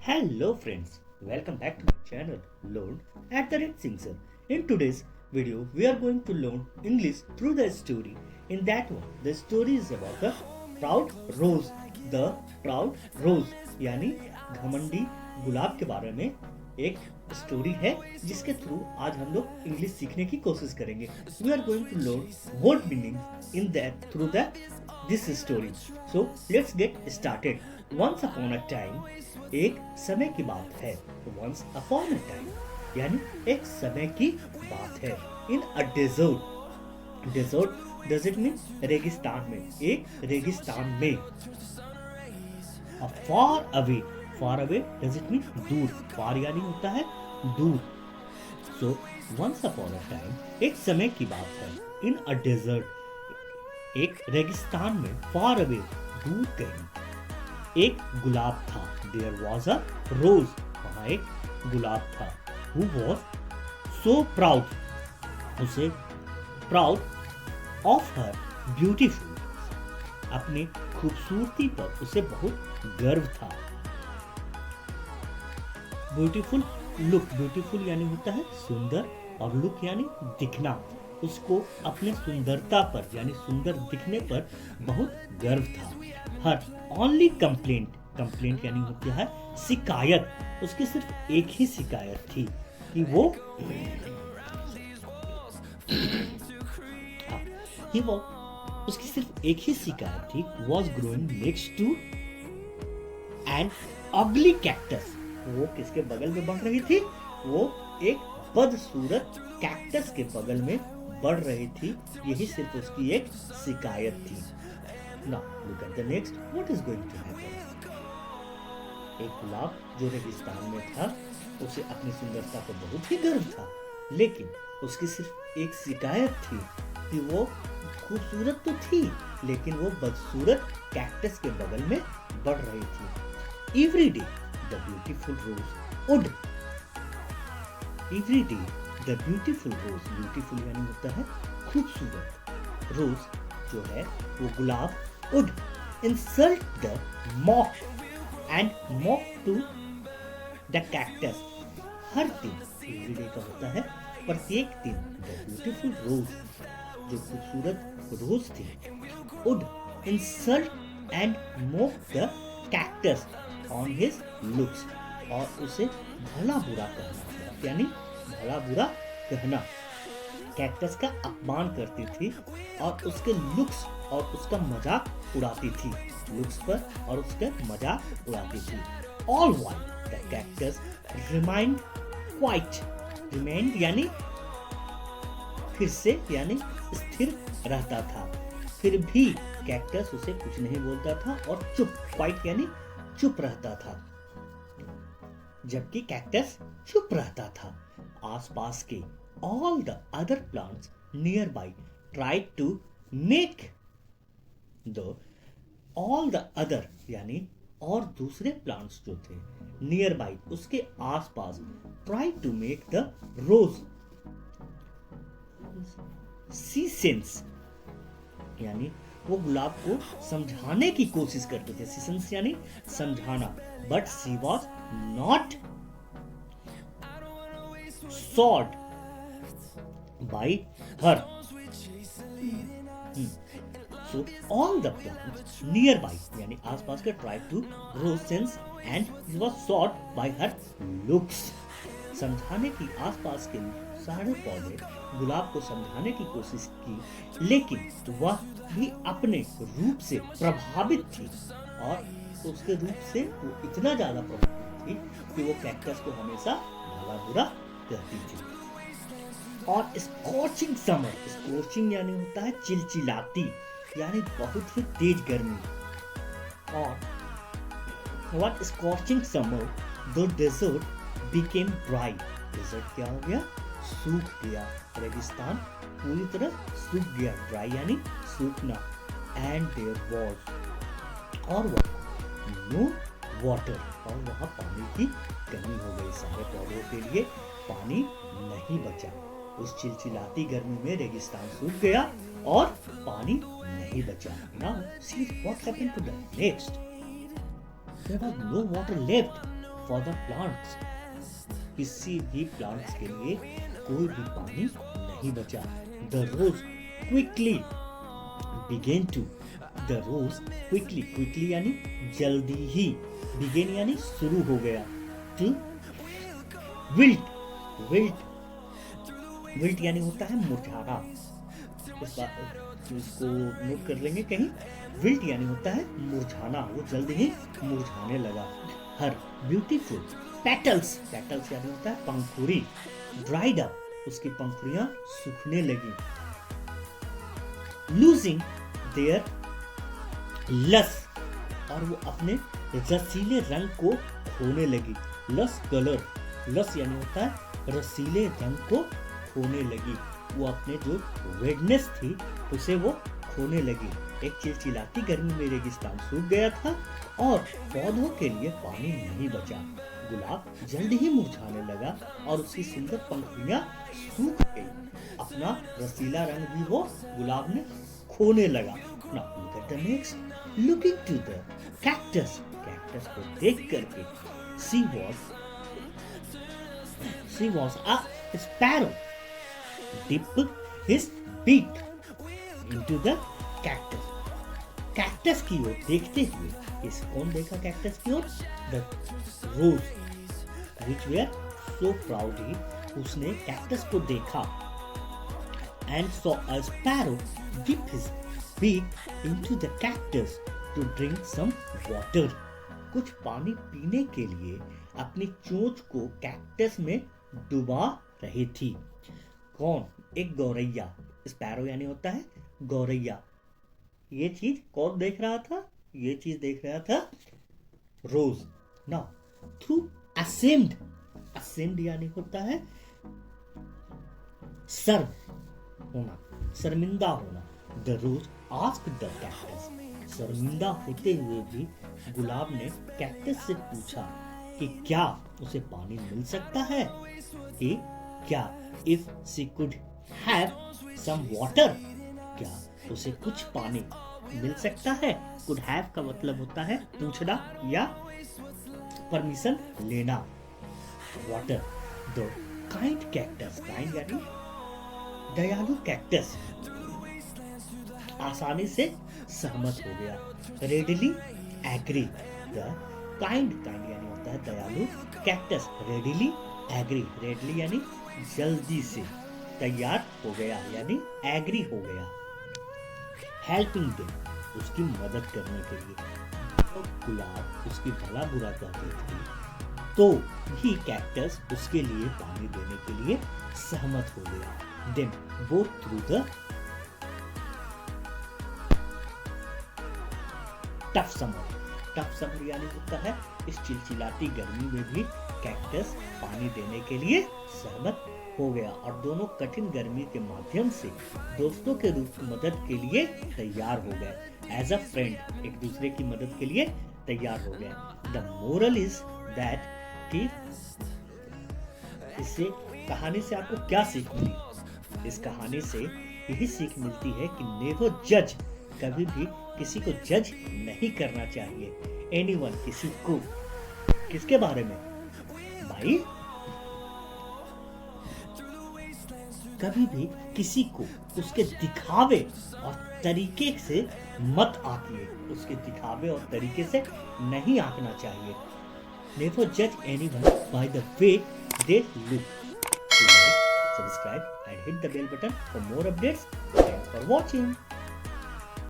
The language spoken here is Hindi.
Hello friends, welcome back to my channel Learn at the Red Singser. In today's video, we are going to learn English through the story. In that one, the story is about the proud rose. The proud rose यानी घमंडी गुलाब के बारे में एक स्टोरी है जिसके थ्रू आज हम लोग इंग्लिश सीखने की कोशिश करेंगे. We are going to learn word meaning in that through the this story. So let's get started. Once upon a time, एक समय की बात है. वंस अपॉन अ टाइम यानी एक समय की बात है. In a desert, desert desert mean रेगिस्तान में, एक रेगिस्तान में. A far away, far away does it mean दूर. फार यानी होता है दूर. So once upon a time, एक समय की बात है. इन अ डेजर्ट, एक रेगिस्तान में. फार अवे दूर कहीं एक गुलाब था. देयर वॉज अ रोज, वहां एक गुलाब था. हु वॉज सो प्राउड, उसे प्राउड ऑफ हर ब्यूटीफुल, अपनी खूबसूरती पर उसे बहुत गर्व था. ब्यूटीफुल लुक, ब्यूटीफुल यानी होता है सुंदर और लुक यानी दिखना. उसको अपने सुंदरता पर यानी सुंदर दिखने पर बहुत गर्व था. हर ओनली कंप्लेंट, कंप्लेंट यानी होती है शिकायत. उसकी सिर्फ एक ही शिकायत थी कि वो ही वो उसकी सिर्फ एक ही शिकायत थी. Was growing next to an ugly cactus. वो किसके बगल में बढ़ रही थी? वो एक बदसूरत कैक्टस के बगल में बढ़ रही थी. यही सिर्फ उसकी एक शिकायत थी. Now look at the next. What is going to happen? एक गुलाब जो रेगिस्तान में था, उसे अपनी सुंदरता पर बहुत ही गर्व था, लेकिन उसकी सिर्फ एक शिकायत थी कि वो खूबसूरत तो थी लेकिन वो बदसूरत कैक्टस के बगल में बढ़ रही थी. Every day the beautiful rose would, every day the beautiful rose, beautiful यानी होता है खूबसूरत. रोज जो है वो गुलाब would insult the mock and mock to the cactus. हर दिन, every day का होता है प्रत्येक दिन. the beautiful rose, जो खूबसूरत रोज थी, would insult and mock the cactus on his looks, और उसे भला बुरा कहना यानी भला बुरा कहना, कैक्टस का अपमान करती थी और उसके लुक्स और उसका मजाक उड़ाती थी. लुक्स पर और उसका मजाक उड़ाती थी. All while the cactus remind quite, remind यानी फिर से यानी स्थिर रहता था. फिर भी कैक्टस उसे कुछ नहीं बोलता था और चुप, क्वाइट यानी चुप रहता था. जबकि कैक्टस चुप रहता था. आसपास के all the other plants nearby tried to make the, all the other यानी और दूसरे प्लांट्स जो थे nearby उसके आसपास, try to make the rose see sense यानी वो गुलाब को समझाने की कोशिश करते थे. see sense यानी समझाना. but she was not sought by her. So all the plants nearby यानी आसपास के tried to grow sense and it was sought by her looks. समझाने की आसपास के सारे पौधे गुलाब को समझाने की कोशिश की, लेकिन वह भी अपने रूप से प्रभावित थी. और उसके रूप से वो इतना ज्यादा प्रभावित थी कि वो कैक्टस को हमेशा भला बुरा कहती थी. और स्कॉचिंग समर, स्कॉचिंग यानी होता है चिलचिलाती यानी बहुत ही तेज गर्मी. और what scorching summer the desert became dry. Desert क्या हो गया? सूख गया. रेगिस्तान पूरी तरह सूख गया. ड्राई यानी सूखना. एंड देयर वाज, और वह नो वाटर, और वहां पानी की कमी हो गई. सारे पौधों के लिए पानी नहीं बचा. उस चिलचिलाती गर्मी में रेगिस्तान सूख गया और पानी नहीं बचा. Now see what happened to the next. There was no water left. For the plants. किसी भी प्लांट्स के लिए कोई भी पानी नहीं बचा। The rose quickly began to, the rose quickly, quickly यानी जल्दी ही, बिगेन यानी शुरू हो गया, टू विल्ट, विल्ट, विल्ट यानी होता है मुरझाना। इसको नोट कर लेंगे कहीं। विल्ट यानी होता है मुरझाना, वो जल्दी ही मुरझाने लगा। हर ब्यूटीफुल पेटल्स, पेटल्स यानी होता है पंखुड़ी, ड्राइड अप, उसकी पंखुड़ियां सूखने लगी। लूजिंग देयर लस, और वो अपने रसीले रंग को खोने लगी। लस कलर, लस यानी होता है रसीले रंग को खोने लगी। वो अपने जो रेडनेस थी उसे वो खोने लगी। एक चिलचिलाती गर्मी में रेगिस्तान सूख गया था और पौधों के लिए पानी नहीं बचा। गुलाब जल्दी ही मुरझाने लगा और उसकी सुंदर पंखुड़ियां सूख गई। अपना रसीला रंग भी वो गुलाब ने खोने लगा। Now look at the next. Looking to the cactus, cactus को देख करके she was a sparrow dip his beak into the cactus. Cactus की ओर देखते हुए, इस कौन देखा कैक्टस की ओर? The rose, which were so proudly, उसने कैक्टस को देखा and saw a sparrow dip his beak into the cactus to drink some water. कुछ पानी पीने के लिए अपनी चोंच को कैक्टस में डुबा रही थी। कौन? एक गौरैया। स्पैरो यानी होता है गौरैया। ये चीज कौन देख रहा था? ये चीज देख रहा था रोज। नाउ थ्रू असेम्ड, असेम्ड यानी होता है शर्म होना, शर्मिंदा होना। The rose asked the cactus, शर्मिंदा होते हुए भी गुलाब ने कैक्टस से पूछा कि क्या उसे पानी मिल सकता है, कि क्या if she could have some water, क्या उसे कुछ पानी मिल सकता है। कुड हैव का मतलब होता है पूछना या परमिशन लेना। Water. The kind cactus, kind यानी दयालु कैक्टस आसानी से सहमत हो गया। Readily agree, the kind, kind यानी होता है दयालु, कैक्टस रेडली एग्री, रेडली यानी जल्दी से, तैयार हो गया यानी एग्री हो गया। हेल्पिंग देम, उसकी मदद करने के लिए। तो गुलाब उसकी भला बुरा कहती थी तो भी कैक्टस उसके लिए पानी देने के लिए सहमत हो गया। Then both through the tough summer, tough summer यानी होता है इस चिलचिलाती गर्मी में भी कैक्टस पानी देने के लिए सहमत हो गया और दोनों कठिन गर्मी के माध्यम से दोस्तों के रूप में मदद के लिए तैयार हो गए। एज अ फ्रेंड, एक दूसरे की मदद के लिए तैयार हो गए। द मोरल इज दैट कि इससे कहानी से आपको क्या सीख मिली? इस कहानी से यही सीख मिलती है कि नेवर जज, कभी भी किसी को जज नहीं करना चाहिए। एनीवन, किसी को, किसके बारे में भाई? कभी भी किसी को उसके दिखावे और तरीके से मत आंकिए, उसके दिखावे और तरीके से नहीं आंकना चाहिए। Never judge anyone by the way they look. Like, subscribe and hit the bell button for more updates. Thanks for watching.